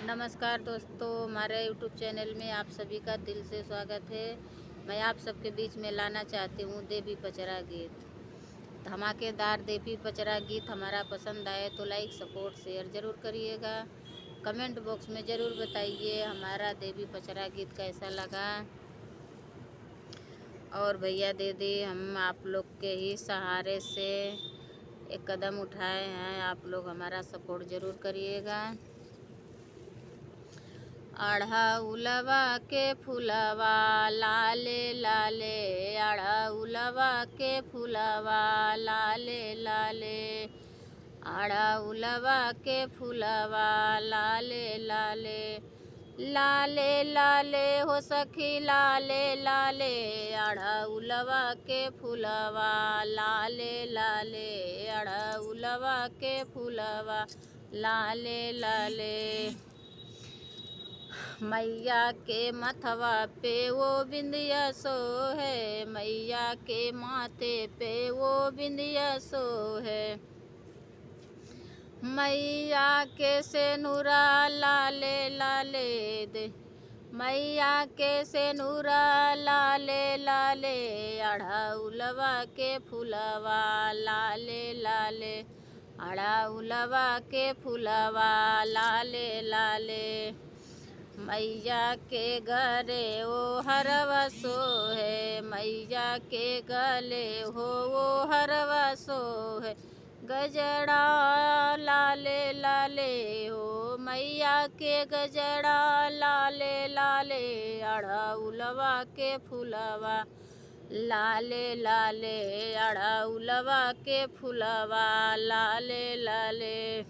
नमस्कार दोस्तों, हमारे यूट्यूब चैनल में आप सभी का दिल से स्वागत है। मैं आप सबके बीच में लाना चाहती हूँ देवी पचरा गीत। धमाकेदार देवी पचरा गीत हमारा पसंद आए तो लाइक सपोर्ट शेयर ज़रूर करिएगा। कमेंट बॉक्स में ज़रूर बताइए हमारा देवी पचरा गीत कैसा लगा। और भैया दीदी, हम आप लोग के ही सहारे से एक कदम उठाए हैं, आप लोग हमारा सपोर्ट ज़रूर करिएगा। अढ़उलवा के फुलवा लाले लाले, अढ़उलवा के फुलवा लाले लाले, अढ़उलवा के फुलवा लाले लाले, लाले लाले हो सखी लाले लाले, अढ़उलवा के फुलवा लाले लाले, अढ़उलवा के फुलवा लाले लाले। मैया के मथवा पे वो बिंदिया सो है, मैया के माथे पे वो बिंदिया सो है, मैया के सेनुरा लाले लाले दे, मैया के सेनुरा लाले लाले, अढ़उलवा के फुलवा लाले लाले, अढ़उलवा के फुलवा लाले लाले। मैया के गले वो हरवा सो है, मैया के गले हो वो हरवा सो है, गजड़ा लाले लाले हो मैया के गजड़ा लाले लाले, अढ़उलवा के फुलवा लाले लाले, अढ़उलवा के फुलवा लाले लाले।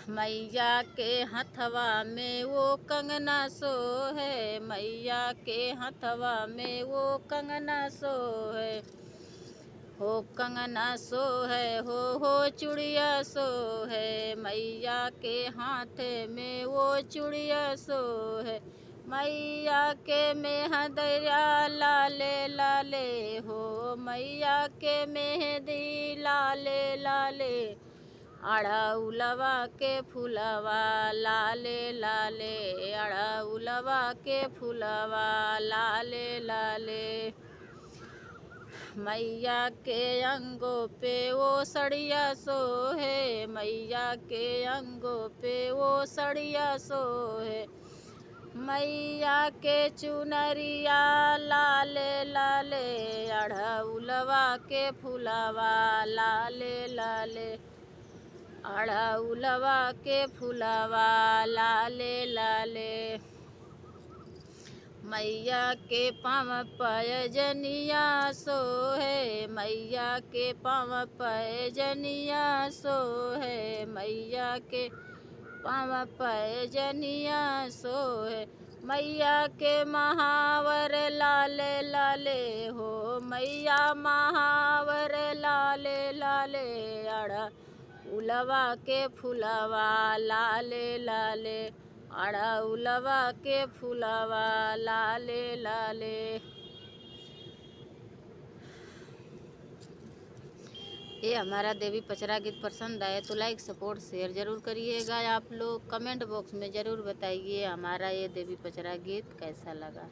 मैया के हथवा में वो कंगना सो है, मैया के हथवा में वो कंगना सो है, हो कंगना सो है, हो चूड़िया सो है, मैया के हाथ में वो चूड़िया सो है, मैया के मेहंदिया लाले लाले हो, मैया के मेहंदी लाले लाले, अढ़उलवा के फुलवा लाले लाले, अढ़उलवा के फुलवा लाले लाले। मैया के अंगों पे वो सड़िया सो है, मैया के अंगों पे वो सड़िया सो है, मैया के चुनरिया लाले लाले, अढ़उलवा के फुलवा लाले लाले, अढ़उलवा के फुलवा लाले लाले। मैया के पाँव पैजनिया सो है, मैया के पाँव पैजनिया सो है, मैया के पाँव पैजनिया सो है, मैया के महावर लाले लाले हो, मैया महावर लाले लाले, अढ़उलवा के फुलवा लाले लाले, अढ़उलवा के फुलवा लाले लाले। ये हमारा देवी पचरा गीत पसंद आए तो लाइक सपोर्ट शेयर ज़रूर करिएगा। आप लोग कमेंट बॉक्स में ज़रूर बताइए हमारा ये देवी पचरा गीत कैसा लगा।